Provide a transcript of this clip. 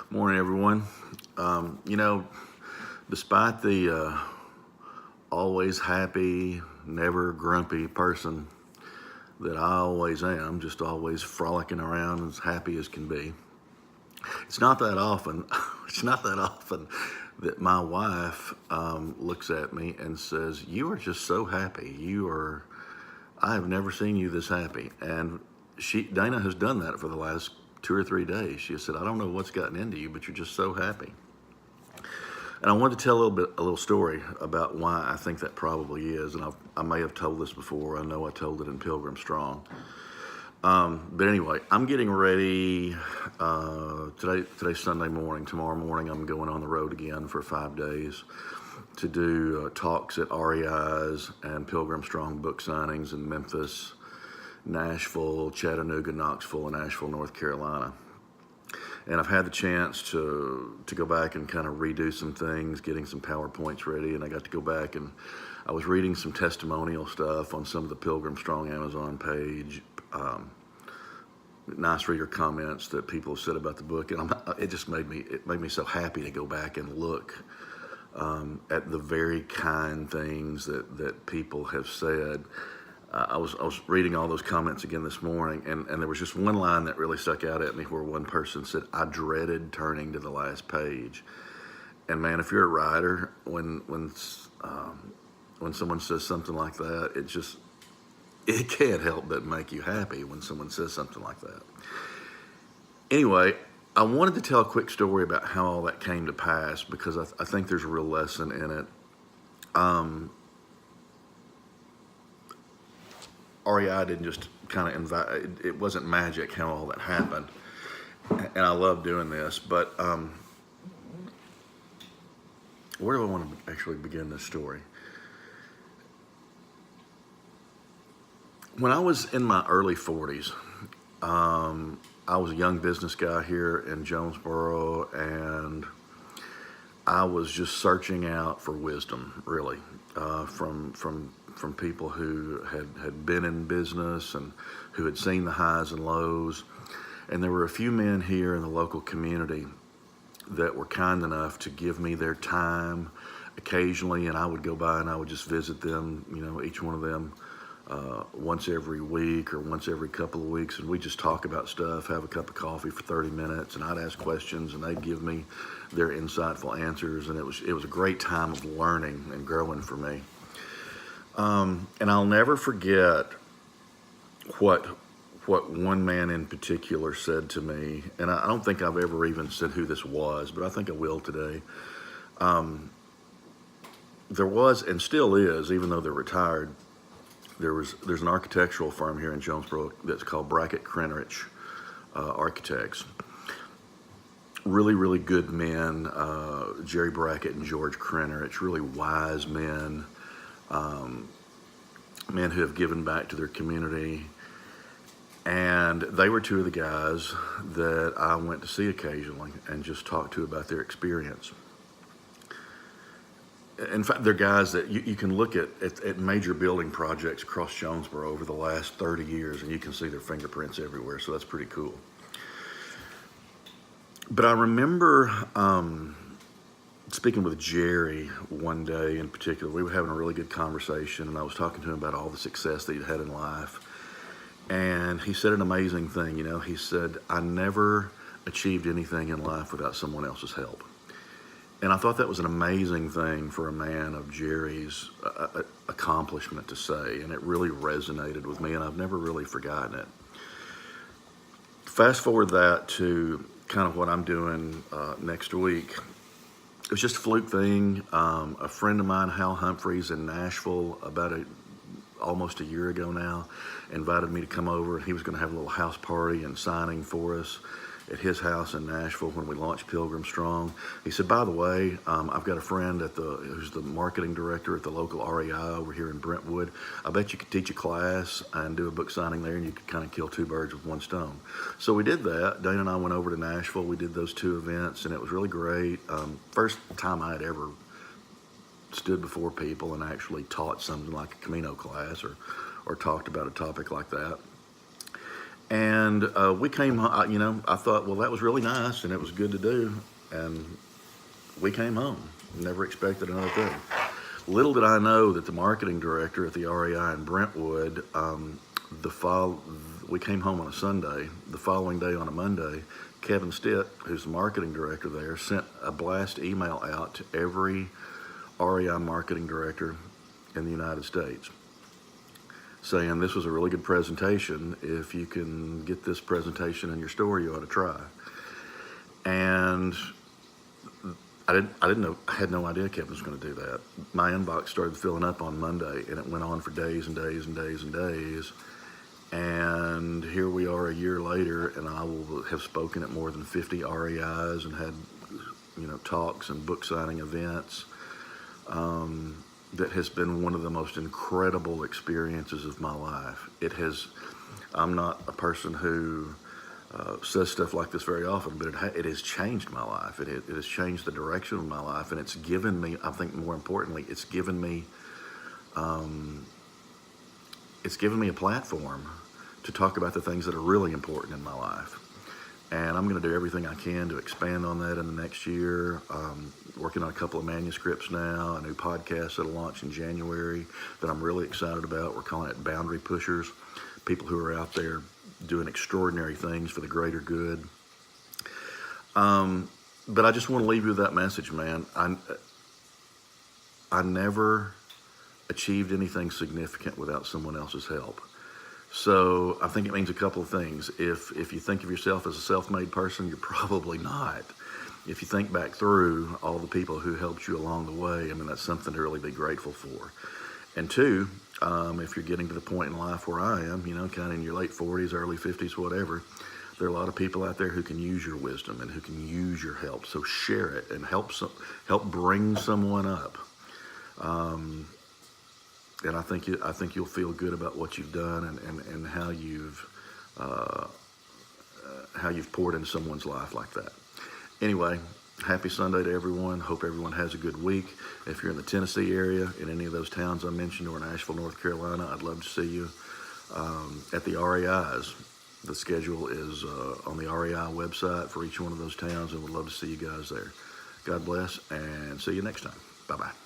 Morning, everyone. You know, despite the always happy, never grumpy person that I always am, just always frolicking around as happy as can be, it's not that often, it's not that often that my wife looks at me and says, "You are just so happy. I have never seen you this happy." And Dana has done that for the last 2 or 3 days. She said, "I don't know what's gotten into you, but you're just so happy." And I wanted to tell a little story about why I think that probably is. And I may have told this before. I know I told it in Pilgrim Strong. But anyway, I'm getting ready. Today's Sunday morning. Tomorrow morning, I'm going on the road again for 5 days to do talks at REI's and Pilgrim Strong book signings in Memphis, Nashville, Chattanooga, Knoxville, and Asheville, North Carolina. And I've had the chance to go back and kind of redo some things, getting some PowerPoints ready. And I got to go back and I was reading some testimonial stuff on some of the Pilgrim Strong Amazon page, nice reader comments that people have said about the book. And it made me so happy to go back and look at the very kind things that people have said. I was reading all those comments again this morning, and there was just one line that really stuck out at me where one person said, "I dreaded turning to the last page." And man, if you're a writer, when someone says something like that, it can't help but make you happy when someone says something like that. Anyway, I wanted to tell a quick story about how all that came to pass because I think there's a real lesson in it. REI didn't just kind of invite, it wasn't magic how all that happened. And I love doing this, but where do I want to actually begin this story? When I was in my early 40s, I was a young business guy here in Jonesboro, and I was just searching out for wisdom, really, from people who had been in business and who had seen the highs and lows. And there were a few men here in the local community that were kind enough to give me their time occasionally, and I would go by and I would just visit them, each one of them once every week or once every couple of weeks, and we just talk about stuff, have a cup of coffee for 30 minutes, and I'd ask questions and they'd give me their insightful answers, and it was a great time of learning and growing for me. And I'll never forget what one man in particular said to me, and I don't think I've ever even said who this was, but I think I will today. There was, and still is, even though they're retired, there's an architectural firm here in Jonesboro that's called Brackett Krenrich Architects. Really, really good men, Jerry Brackett and George Krenrich, really wise men. Men who have given back to their community. And they were two of the guys that I went to see occasionally and just talked to about their experience. In fact, they're guys that you can look at major building projects across Jonesboro over the last 30 years, and you can see their fingerprints everywhere, so that's pretty cool. But I remember speaking with Jerry one day in particular. We were having a really good conversation, and I was talking to him about all the success that he'd had in life. And he said an amazing thing. He said, "I never achieved anything in life without someone else's help." And I thought that was an amazing thing for a man of Jerry's accomplishment to say, and it really resonated with me, and I've never really forgotten it. Fast forward that to kind of what I'm doing next week. It was just a fluke thing. A friend of mine, Hal Humphreys in Nashville, almost a year ago now, invited me to come over. He was going to have a little house party and signing for us at his house in Nashville when we launched Pilgrim Strong. He said, "By the way, I've got a friend who's the marketing director at the local REI over here in Brentwood. I bet you could teach a class and do a book signing there, and you could kind of kill two birds with one stone." So we did that. Dana and I went over to Nashville. We did those two events, and it was really great. First time I had ever stood before people and actually taught something like a Camino class or talked about a topic like that. And we came, I thought, well, that was really nice and it was good to do. And we came home. Never expected another thing. Little did I know that the marketing director at the REI in Brentwood, we came home on a Sunday. The following day on a Monday, Kevin Stitt, who's the marketing director there, sent a blast email out to every REI marketing director in the United States saying this was a really good presentation. If you can get this presentation in your store, you ought to try. And I didn't know, I had no idea Kevin was going to do that. My inbox started filling up on Monday, and it went on for days and days and days and days. And here we are a year later, and I will have spoken at more than 50 REIs and had, talks and book signing events. That has been one of the most incredible experiences of my life. I'm not a person who says stuff like this very often, but it has changed my life. It has changed the direction of my life, and it's given me, I think more importantly, it's given me a platform to talk about the things that are really important in my life. And I'm going to do everything I can to expand on that in the next year. Working on a couple of manuscripts now, a new podcast that'll launch in January that I'm really excited about. We're calling it Boundary Pushers, people who are out there doing extraordinary things for the greater good. But I just want to leave you with that message, man. I never achieved anything significant without someone else's help. So I think it means a couple of things. If you think of yourself as a self-made person, you're probably not. If you think back through all the people who helped you along the way, I mean, that's something to really be grateful for. And two, if you're getting to the point in life where I am, kind of in your late 40s, early 50s, whatever, there are a lot of people out there who can use your wisdom and who can use your help. So share it and help bring someone up. And I think you'll feel good about what you've done and how you've poured into someone's life like that. Anyway, happy Sunday to everyone. Hope everyone has a good week. If you're in the Tennessee area, in any of those towns I mentioned, or in Asheville, North Carolina, I'd love to see you at the REIs. The schedule is on the REI website for each one of those towns, and we'd love to see you guys there. God bless, and see you next time. Bye-bye.